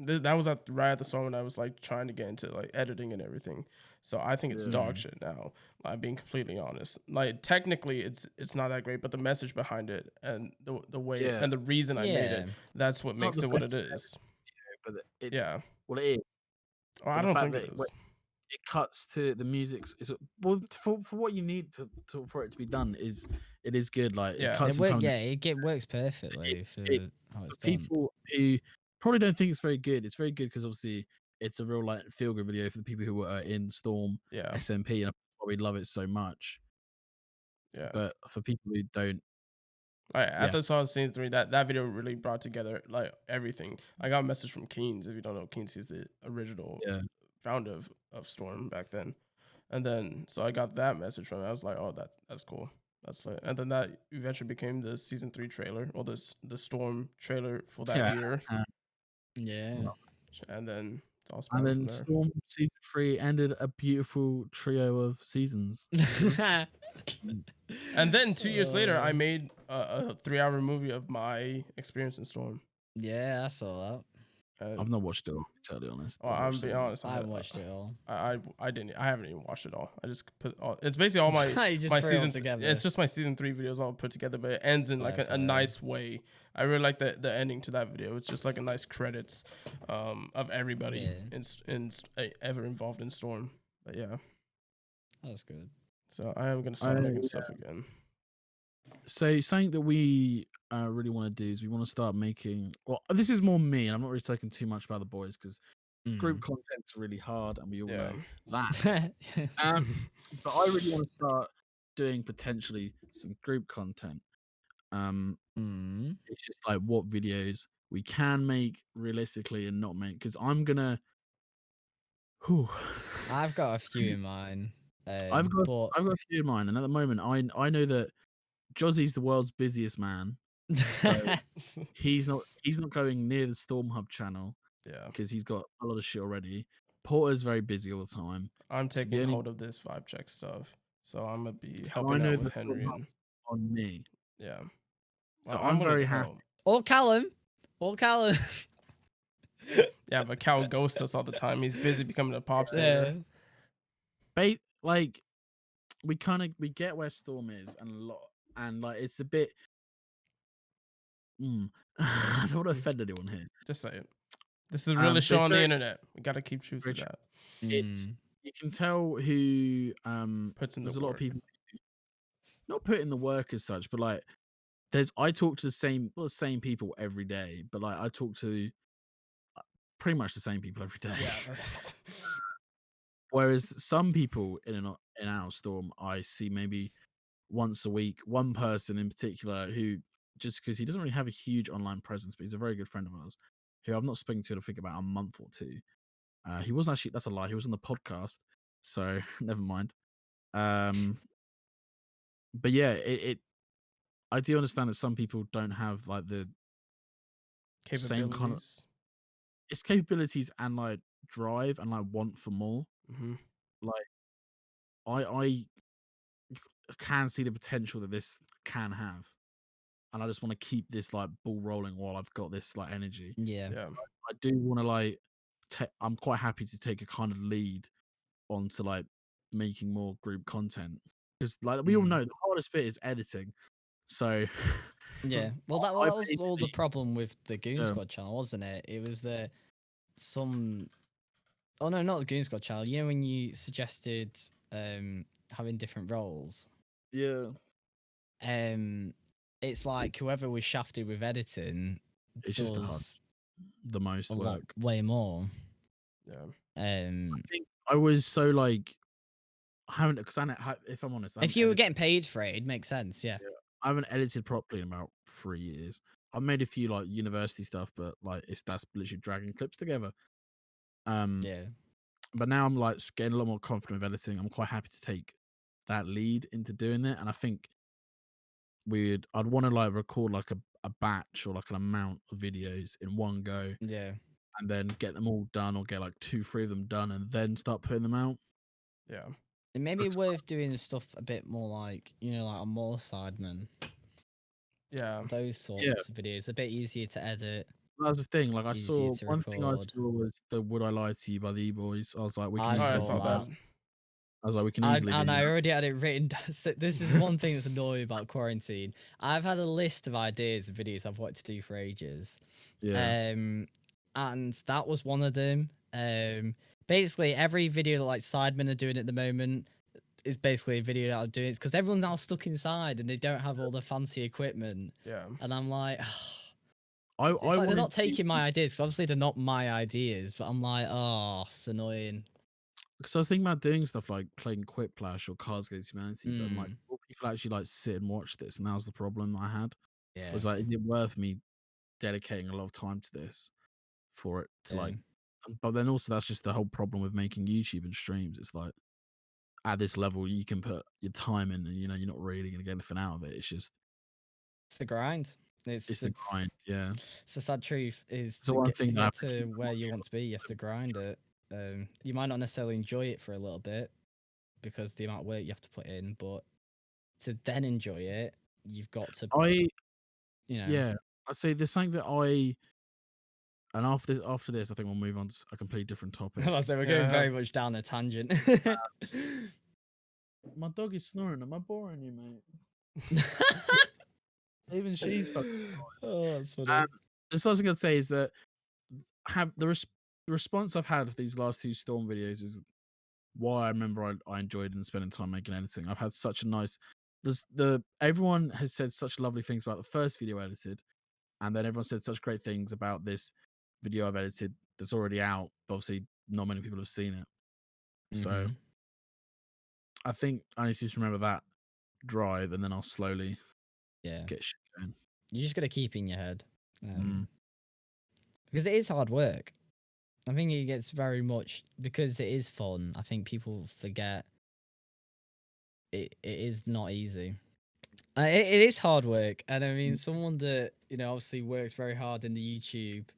that was right at the start when I was like trying to get into like editing and everything. So I think it's Yeah. dog shit now. Like being completely honest. Like technically it's not that great, but the message behind it and the way Yeah. and the reason I made Yeah. it, that's what Not makes the it what it best is. but it Yeah. well it is. Oh, But I the don't fact think that it is. it cuts to the music is well for what you need for it to be done is it is good. Like Yeah. it cuts It in time. works perfectly It's for it how it's for done. people who probably don't think it's very good. It's very good because obviously it's a real like feel good video for the people who were in Storm Yeah. SMP and I probably love it so much. Yeah. But for people who don't, At Yeah. the start of season 3, that video really brought together like everything. I got a message from Keynes. If you don't know, Keynes is the original yeah, founder of Storm back then. And then so I got that message from him. I was like, oh, that's cool. That's like, and then that eventually became the season 3 trailer or the Storm trailer for that yeah. year. Yeah. And then it's all And spawned from then there. Storm season 3 ended a beautiful trio of seasons. And then 2 years later, I Uh, made a 3-hour movie of my experience in Storm. Yeah, I saw that. And I've not watched it all, to be honest. well, I've I'm watched being some of it. honest. I haven't watched it all. I didn't. I haven't even watched it all. I just put all. It's basically all my You just my threw it all season. together. It's just my season 3 videos all put together, but it ends in like Fair, a fair. nice way. I really like the ending to that video. It's just like a nice credits, of everybody Yeah. ever involved in Storm. But yeah, That's good. so I am gonna start making stuff again. So something that we really want to do is we want to start making. Well, this is more me, and I'm not really talking too much about the boys because group content's really hard, and we all Yeah. know that. But I really want to start doing potentially some group content. It's just like what videos we can make realistically and not make because I'm gonna. I've got a few in mind. I've got a few in mind, and at the moment, I know that Jozzy's the world's busiest man. So he's not going near the Storm Hub channel Yeah, because he's got a lot of shit already. Porter's very busy all the time. I'm So the taking only- hold of this vibe check stuff, so I'm gonna be So I helping know out with the Storm Henry and Hub's on me. yeah. So Well, I'm willing very to happy. help. Or Callum. Yeah, but Cal ghosts us all the time. He's busy becoming a pop singer. Like we get where Storm is and like it's a bit. I don't want to offend anyone here. Just say it. This is the realest but show it's on the very- internet. We gotta keep true to very true. that. It's you can tell who Puts in there's the a lot of work. people who not put in the work as such, but like I talk to not the same people every day, but like I talk to pretty much the same people every day. Yeah, that's Whereas some people in our Storm, I see maybe once a week. One person in particular who, just because he doesn't really have a huge online presence, but he's a very good friend of ours, who I've not spoken to in I think about a month or two. He was actually, that's a lie, he was on the podcast, so never mind. But yeah, I do understand that some people don't have like the same kind of capabilities. its capabilities and like drive and like want for more. Mm-hmm. Like I can see the potential that this can have, and I just want to keep this like ball rolling while I've got this like energy. Yeah. Yeah. I do want to like. I'm quite happy to take a kind of lead onto like making more group content because like we all know the hardest bit is editing. So Yeah. Well, that I was all the basically- problem with the Goon Yeah. Squad channel, wasn't it? It was some. Oh no, not the Goon Squad channel. You know when you suggested having different roles. yeah, It's like whoever was shafted with editing it's just does the most a lot, work. way more. Yeah. I think I was so like I haven't because if I'm honest, I If haven't you were edited- getting paid for it, it'd make sense. Yeah. I haven't edited properly in about 3 years. I've made a few like university stuff, but like that's literally dragging clips together. Yeah. But now I'm like getting a lot more confident with editing. I'm quite happy to take that lead into doing it, and I think I'd want to like record like a batch or like an amount of videos in one go, Yeah. and then get them all done, or get like 2-3 of them done, and then start putting them out. Yeah. It may be Looks worth doing stuff a bit more like, like a more Sidemen. Yeah. those sorts of videos. A bit easier to edit. That was the thing. Like I Easier saw to one thing I record. saw was the "Would I Lie to You" by the E-Boys. I was like, we can I Oh, easily. I saw saw that. that. I was like, we can I easily. do already had it written down. So this is one thing that's annoying about quarantine. I've had a list of ideas of videos I've wanted to do for ages. Yeah. And that was one of them. Basically every video that like Sidemen are doing at the moment is basically a video that I'm doing. It's because everyone's now stuck inside and they don't have all the fancy equipment. Yeah. And I'm like, I it's like they're wanted not to, taking my ideas. 'Cause obviously they're not my ideas, but I'm like, oh, it's annoying. because I was thinking about doing stuff like playing Quiplash or Cards Against Humanity, but I'm like, Mm. will people actually like sit and watch this? And that was the problem I had. Yeah. Was like, is it worth me dedicating a lot of time to this for it to like? But then also that's just the whole problem with making YouTube and streams. It's like at this level you can put your time in, and you know you're not really gonna get anything out of it. It's just It's the grind. It's the grind. Yeah. it's the sad truth is So to one get thing to that I get have to to keep in where mind you here want to be, you have to grind it. You might not necessarily enjoy it for a little bit because the amount of work you have to put in, but to then enjoy it, you've got to, I you know. yeah, I'd say there's something that and after this I think we'll move on to a completely different topic. So we're going very much down a tangent. My dog is snoring. Am I boring you, mate? Even she's fucking. Oh, that's funny. This last thing I'd say is that the response I've had of these last two Storm videos is why I remember I enjoyed and spending time making editing. I've had such a nice. Everyone has said such lovely things about the first video I edited, and then everyone said such great things about this video I've edited that's already out. But obviously, not many people have seen it. So Mhm. I think I need to just remember that drive, and then I'll slowly Yeah, get shit going. you just got to keep in your head, Mm. because it is hard work. I think it gets very much because it is fun. I think people forget it is not easy. It is hard work, and I mean, someone that obviously works very hard in the YouTube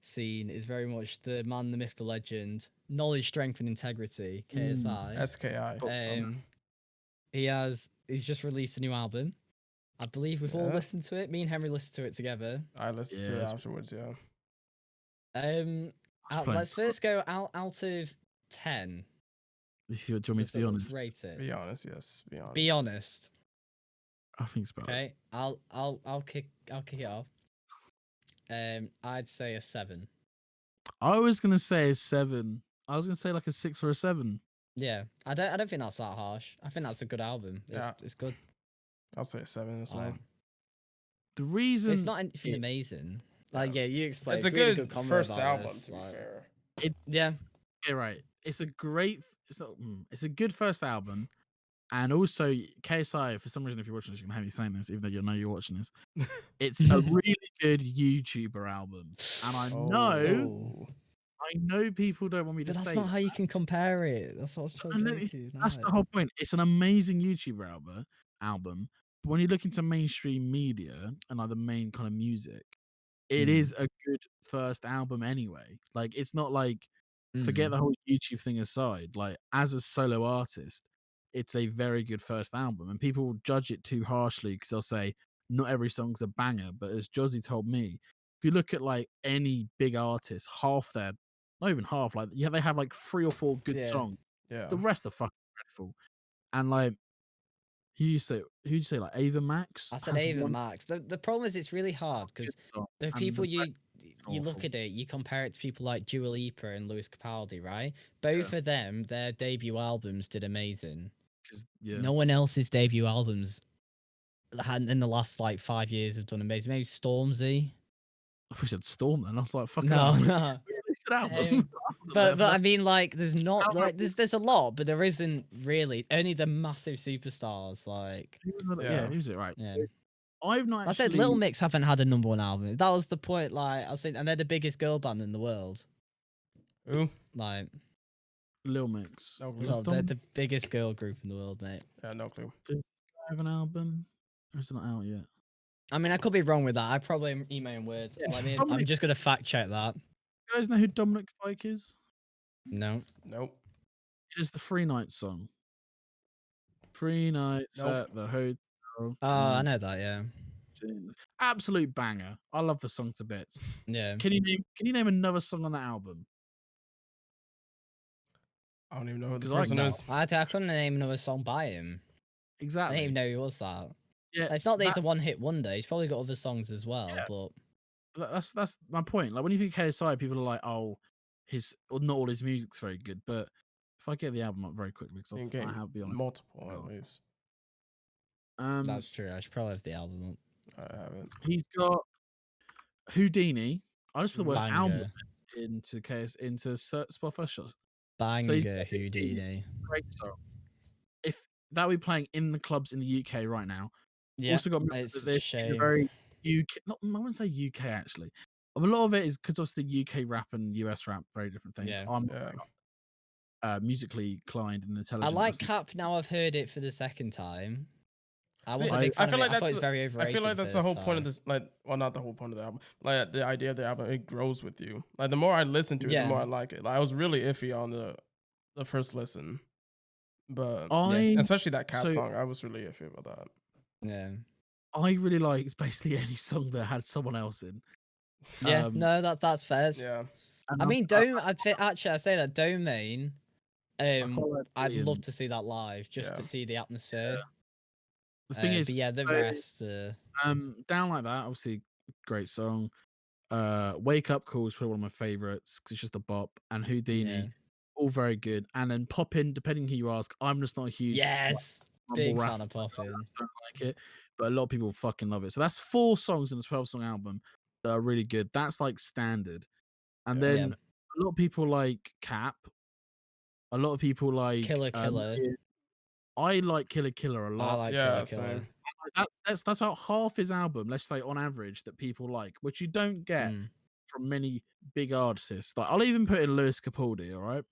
scene is very much the man, the myth, the legend, knowledge, strength, and integrity. KSI. SKI. He's just released a new album. I believe we've all Yeah. listened to it. Me and Henry listened to it together. I listened to it Yes. afterwards. Yeah. Let's first go out of 10. Do you want me to be honest? Let's rate it. Be honest. Yes. Be honest. Be honest. I think it's about. Okay, I'll kick it off. I'd say a 7. I was gonna say a 7. I was gonna say like a 6 or a 7. Yeah, I don't think that's that harsh. I think that's a good album. It's good. I'll say a 7 as well. The reason It's not anything amazing. Like you explained. It's a really good comment first about album. this, To be fair. Yeah. right. It's a great. It's a good first album, and also KSI. For some reason, if you're watching this, you can hear me saying this, even though you know you're watching this. It's a really good YouTuber album, and I know people don't want me to But say. that's not how you can compare it. That's what I was trying to say to you. That's the whole point. It's an amazing YouTuber album. But when you look into mainstream media and like the main kind of music, it is a good first album anyway. Like it's not like forget the whole YouTube thing aside. Like as a solo artist, it's a very good first album, and people judge it too harshly because they'll say not every song's a banger. But as Josie told me, if you look at like any big artist, half their not even half, like they have like 3 or 4 good songs. Yeah. The rest are fucking dreadful. And like who'd you say like Ava Max? I said Ava Max. The problem is it's really hard because the people you look at it, you compare it to people like Dua Lipa and Lewis Capaldi, right? Both of them, their debut albums did amazing. No one else's debut albums in the last like 5 years have done amazing. Maybe Stormzy. I thought you said Storm then. I was like, fuck no. But I mean, like, there's not like there's a lot, but there isn't really only the massive superstars. Like, who's it right? Yeah. I've not. I said Little Mix haven't had a #1 album. That was the point. Like, I said, and they're the biggest girl band in the world. Who? Like, Lil Mix. They're the biggest girl group in the world, mate. Yeah, no clue. Does I have an album? Or is it not out yet? I mean, I could be wrong with that. I probably am emailing words. Yeah, I mean, I'm just gonna fact check that. You guys know who Dominic Fike is? No. Nope. It is the Free Nights song. Free Nights at the hotel. Oh, I know that. Yeah. Absolute banger. I love the song to bits. Yeah. Can you name another song on that album? I don't even know who the 'Cause I person can. is. I couldn't name another song by him. I didn't even Exactly. know he was that. Yeah, Like, it's not that he's that a one-hit wonder. He's probably got other songs as well, yeah, but that's my point. Like when you think KSI, people are like, "Oh, not all his music's very good." But if I get the album up very quickly, because You can I get have beyond. multiple at least. that's true. I should probably have the album up. I haven't. He's got Houdini. I just put the word album Banger. into Spotify shots. So he's Banger got Houdini, Houdini. great song. If that we playing in the clubs in the UK right now. Yeah, Also got to remember it's that a this is a shame. very UK. Not I wouldn't say UK actually. A lot of it is because obviously UK rap and US rap very different things. Yeah. I'm Yeah. musically inclined and I intelligent. like Cap now I've heard it for the second time. I See, was a big I fan feel of it. like I thought that's it was very I overrated feel like the that's the first whole point of time. this. Like, well, not the whole point of the album. Like the idea of the album, it grows with you. Like the more I listen to it, the more I like it. Like I was really iffy on the first listen, but Yeah. especially that Cap so song, I was really iffy about that. Yeah. I really like basically any song that had someone else in. Yeah. Um, No, that's fair. Yeah. and I I'm- mean, Dome. Actually, I say that Domain. I quite like I'd Billy love and- to see that live just to Yeah. see the atmosphere. The thing is, but yeah, the so, rest. Down Like That, obviously, great song. Wake Up Call is probably one of my favorites because it's just a bop. And Houdini, Yeah. all very good. And then Poppin, depending who you ask, I'm just not a huge Yes. mumble Big rap. fan of Poppin. I don't like it, but a lot of people fucking love it. So that's 4 songs in a 12-song album that are really good. That's like standard. And Yeah. then a lot of people like Cap. A lot of people like Killer Killer. I like Killer Killer a I lot. like Yeah, Killer Killer. same. That's about half his album, let's say on average, that people like, which you don't get Mm. from many big artists. Like I'll even put in Lewis Capaldi, all right?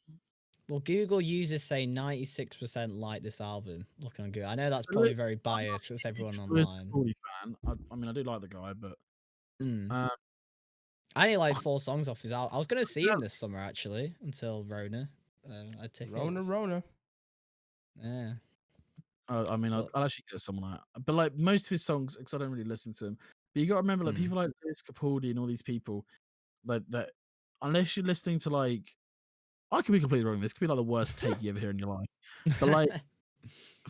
Well, Google users say 96% like this album. Looking on Google, I know that's So probably very I'm not biased a because everyone huge Lewis online. Capaldi fan. I mean, I do like the guy, but Mm. um, I only like 4 songs off his album. I was going to see him that- this summer actually until Rona. I tickets. Rona. Yeah. I mean, But- I'll actually get someone out. But like most of his songs, because I don't really listen to him. But you got to remember, like Mm. people like Lewis Capaldi and all these people, like that. Unless you're listening to like, I could be completely wrong. This could be like the worst take you ever hear in your life. But like,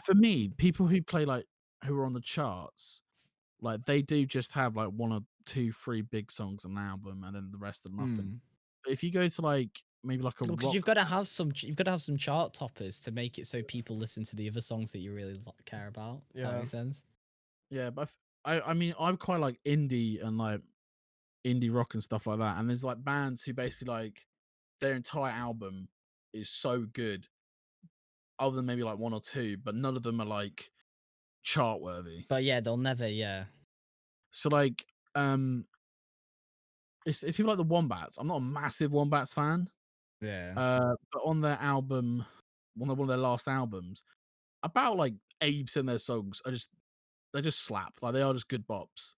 for me, people who play like who are on the charts, like they do just have like 1 or 2, 3 big songs on an album, and then the rest are nothing. Mm. But if you go to like maybe like a Because rock, you've got to have some chart toppers to make it so people listen to the other songs that you really care about. If that Yeah. makes sense. yeah. But I mean, I'm quite like indie and like indie rock and stuff like that. And there's like bands who basically like their entire album is so good, other than maybe like 1 or 2, but none of them are like chart worthy. But yeah, they'll never. Yeah. So like, if people like the Wombats, I'm not a massive Wombats fan. Yeah. But on their album, one of their last albums, about like 80% of their songs are they just slap. Like they are just good bops.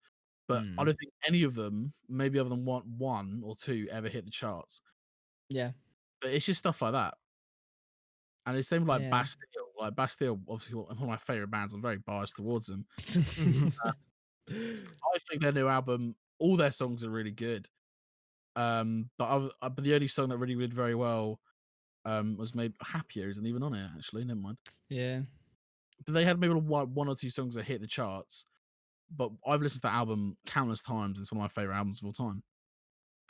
But I Mm. don't think any of them, maybe other than one or 2, ever hit the charts. Yeah. But it's just stuff like that. And it's same with like Yeah. Bastille. Like Bastille, obviously one of my favorite bands. I'm very biased towards them. I think their new album, all their songs are really good. But the only song that really did very well was maybe Happier isn't even on it actually. Never mind. Yeah. But they had maybe 1 or 2 songs that hit the charts. But I've listened to that album countless times. It's one of my favorite albums of all time.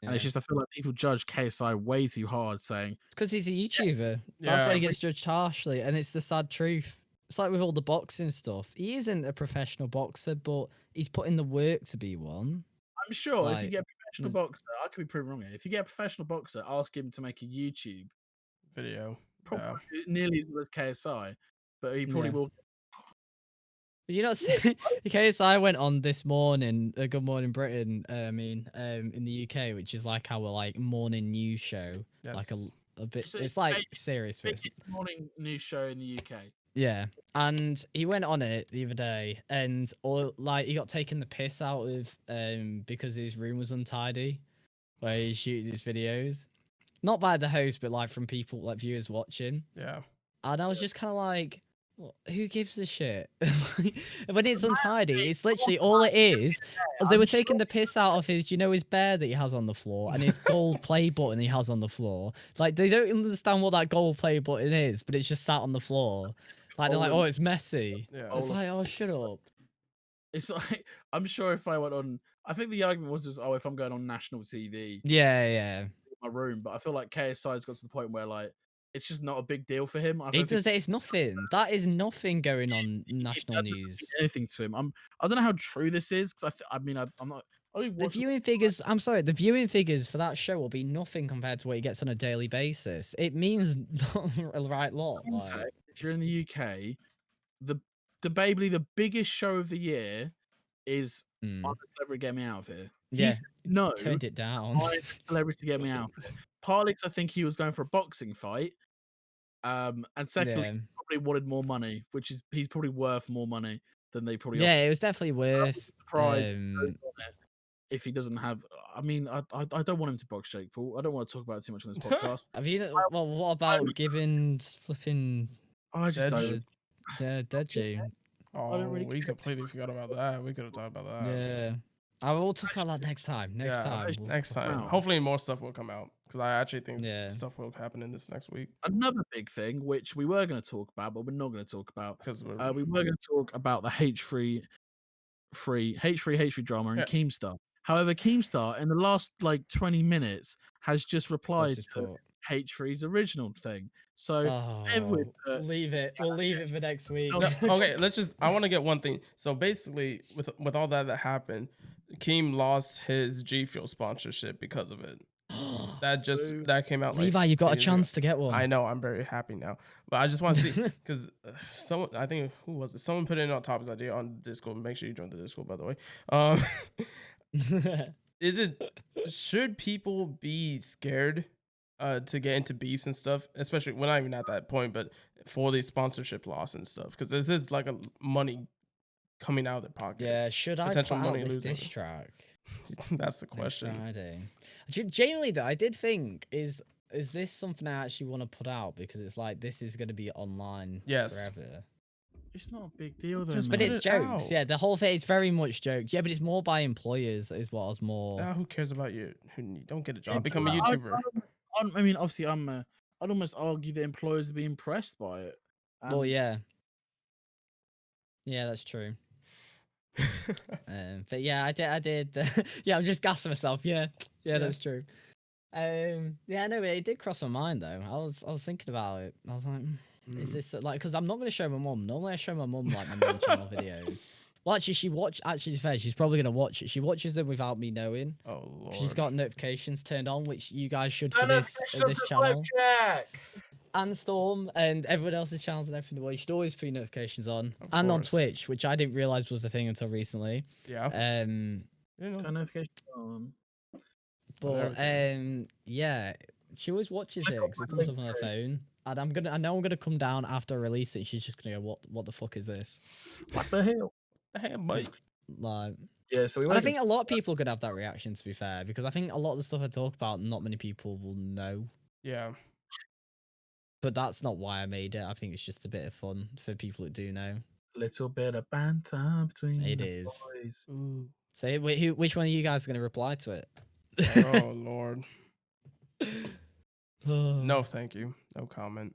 And it's Yeah. just I feel like people judge KSI way too hard, saying It's because he's a YouTuber. That's why Yeah. he gets judged harshly, and it's the sad truth. It's like with all the boxing stuff. He isn't a professional boxer, but he's put in the work to be one. I'm sure if you Like, get a professional boxer, I could be proven wrong here. If you get a professional boxer, ask him to make a YouTube, Video. probably Yeah. nearly as good as KSI, but he probably Yeah. will. Did you not see? KSI went on this morning, Good Morning Britain. In the UK, which is like our like morning news show, like Yes. a bit. So It's like big- serious, but it's, Biggest morning news show in the UK. yeah. And he went on it the other day, and like he got taken the piss out of because his room was untidy, where he shoots his videos, not by the host, but like from people like viewers watching. Yeah. And I was just kind of like, Well, who gives a shit? When it's untidy, it's literally all it is. They were taking the piss out of his, his bear that he has on the floor and his gold play button he has on the floor. Like they don't understand what that gold play button is, but it's just sat on the floor. Like they're like, oh, it's messy. Yeah. It's like, oh, shut up. It's like I'm sure if I went on, I think the argument was oh, if I'm going on national TV, Yeah, yeah. in my room, but I feel like KSI's got to the point where like it's just not a big deal for him. I It don't think does. It's nothing. That is nothing going on it national doesn't mean news. anything to him. I don't know how true this is because I mean I'm not. I don't The watch viewing figures, I'm sorry, the viewing figures for that show will be nothing compared to what he gets on a daily basis. It means a right lot. Like, context. If you're in the UK, the debatably the biggest show of the year is I'm mm, a Celebrity Get Me Out of Here. yeah, He said no, turned it down. I'm a Celebrity Get Me Out of Here. Partly 'cause I think he was going for a boxing fight. And secondly, Yeah, he probably wanted more money, which is he's probably worth more money than they probably yeah, offer. it was definitely worth. Pride if he doesn't have. I mean, I don't want him to box Jake Paul. I don't want to talk about it too much on this podcast. Have you? Well, what about Gibbons flipping I just Dead. don't. dead June? Oh, really we care. completely forgot about that. We could have talked about that. Yeah, I will talk about that next time. Next Yeah, time. next time. Wow. Hopefully, more stuff will come out because I actually think Yeah. stuff will happen in this next week. Another big thing, which we were going to talk about, but we're not going to talk about. Because We were going to talk about the H3 drama and Yeah. Keemstar. However, Keemstar in the last like 20 minutes has just replied his to thought? H3's original thing. So Oh, leave it. We'll leave it for next week. No, okay, let's just. I want to get one thing. So basically, with all that happened, Keem lost his G Fuel sponsorship because of it. That came out. Levi, like, you got a 2 days ago. chance to get one. I know. I'm very happy now, but I just want to see because someone. I think who was it? Someone put it on top of his idea on Discord. Make sure you join the Discord, by the way. Is it should people be scared to get into beefs and stuff, especially we're not even at that point, but for the sponsorship loss and stuff, because this is like a money coming out of their pocket. Yeah, should I Potential put out money this losing. diss track That's the next question. Friday? Genuinely though, I did think is this something I actually want to put out because it's like this is going to be online Yes. forever. it's not a big deal, though. Just But put it's it jokes. out. Yeah, the whole thing is very much jokes. Yeah, but it's more by employers is what I was more. Who cares about you? Who don't get a job? Yeah, Become a I- YouTuber. I mean, obviously, I'd almost argue that employers would be impressed by it. Well, And yeah. Yeah, that's true. But yeah, I did. Yeah, I'm just gassing myself. Yeah, Yeah. that's true. Yeah, no, it did cross my mind though. I was thinking about it. I was like, is this like because I'm not going to show my mum. Normally, I show my mum like my main channel videos. Well, actually, actually, fair, she's probably going to watch it. She watches them without me knowing. Oh Lord. She's got notifications turned on, which you guys should for And this channel. Jack. And Storm and everyone else's channels and everything. Well, you should always put your notifications on. Of And on course. Twitch, which I didn't realize was a thing until recently. Yeah. You know. Turn notifications on. But everything. yeah, she always watches it Click on because it my comes link up on her tree. phone. And I know I'm gonna come down after I release it. And she's just gonna go, what the fuck is this? What the hell? Hey, mate. Like, Yeah, so we and I were think a lot of people could have that reaction. To be fair, because I think a lot of the stuff I talk about, not many people will know. Yeah. But that's not why I made it. I think it's just a bit of fun for people that do know. little bit of banter between It the is. boys. Ooh. So which one of you guys are gonna reply to it? Oh Lord. No, thank you. No comment.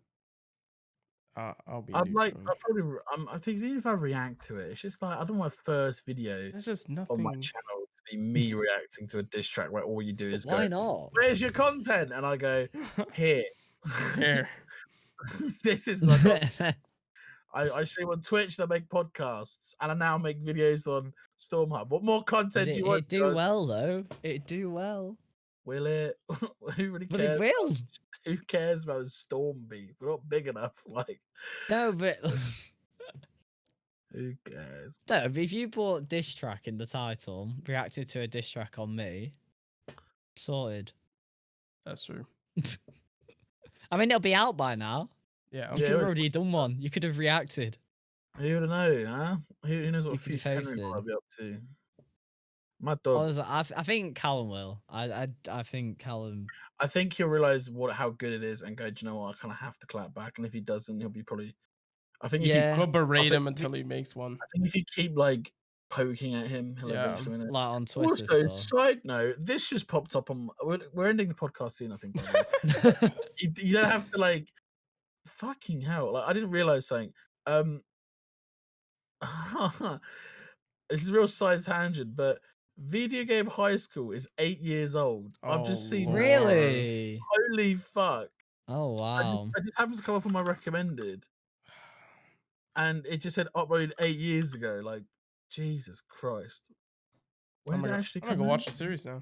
I'll be. I'd like. neutral. I probably. I think even if I react to it, it's just like I don't want my first video There's just on my nothing. channel to be me reacting to a diss track where all you do is Why go, not? "Where's your content?" And I go, "Here." Here. This is like I stream on Twitch and I make podcasts and I now make videos on Stormhub. What more content do you want? It do well though. It do well. Will it? Who really But cares? it will. Who cares about the Storm beef? We're not big enough. Like, No, but who cares? no, but if you put diss track in the title, reacted to a diss track on me, sorted. That's true. I mean, it'll be out by now. Yeah. You Yeah, could have it- already done one. You could have reacted. Who would know, huh? Who knows what You could future have Henry might posted. be up to? My dog. Honestly, I think Callum will. I think Callum. I think he'll realize how good it is and go, do you know what? I kind of have to clap back. And if he doesn't, he'll be probably. I think Yeah. Go berate think him until he makes one. I think if you keep like poking at him, he'll Yeah. eventually win it. Like on Twitter Also, stuff. side note, this just popped up on. We're ending the podcast soon, I think. By the way. You don't have to like. Fucking hell! Like I didn't realize something. This is a real side tangent, but Video Game High School is 8 years old. I've just Oh, seen that. Lord. Really? Holy fuck! Oh wow. It just happens to come up on my recommended, and it just said uploaded 8 years ago. Like Jesus Christ! When did it actually I'm gonna come go out? watch the series now.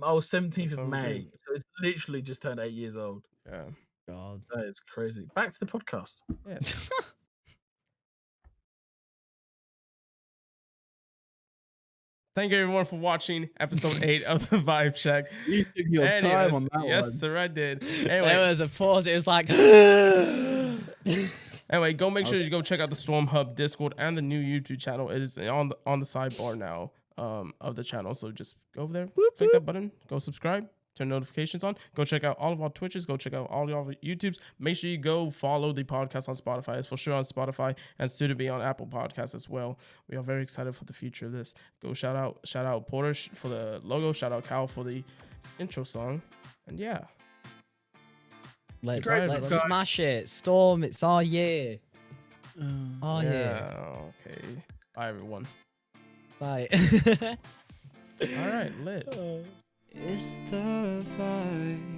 Oh, 17th of That's what I'm May. doing. So it's literally just turned 8 years old. Yeah. God. That is crazy. Back to the podcast. Yeah. Thank you everyone for watching episode 8 of the Vibe Check. You took your time on that yes, one. sir, I did. There Anyway, was a pause. It was like. anyway, go make sure you go check out the Storm Hub Discord and the new YouTube channel. It is on the sidebar now of the channel. So just go over there, click that button, go subscribe, turn notifications on. Go check out all of our Twitches. Go check out all of our YouTubes. Make sure you go follow the podcast on Spotify. It's for sure on Spotify and soon to be on Apple Podcasts as well. We are very excited for the future of this. Go shout out Porter for the logo. Shout out Cal for the intro song. And yeah. Let's Great, smash it. Storm, it's our year. Oh yeah. Yeah. Okay. Bye everyone. Bye. All right. Lit. It's the vibe.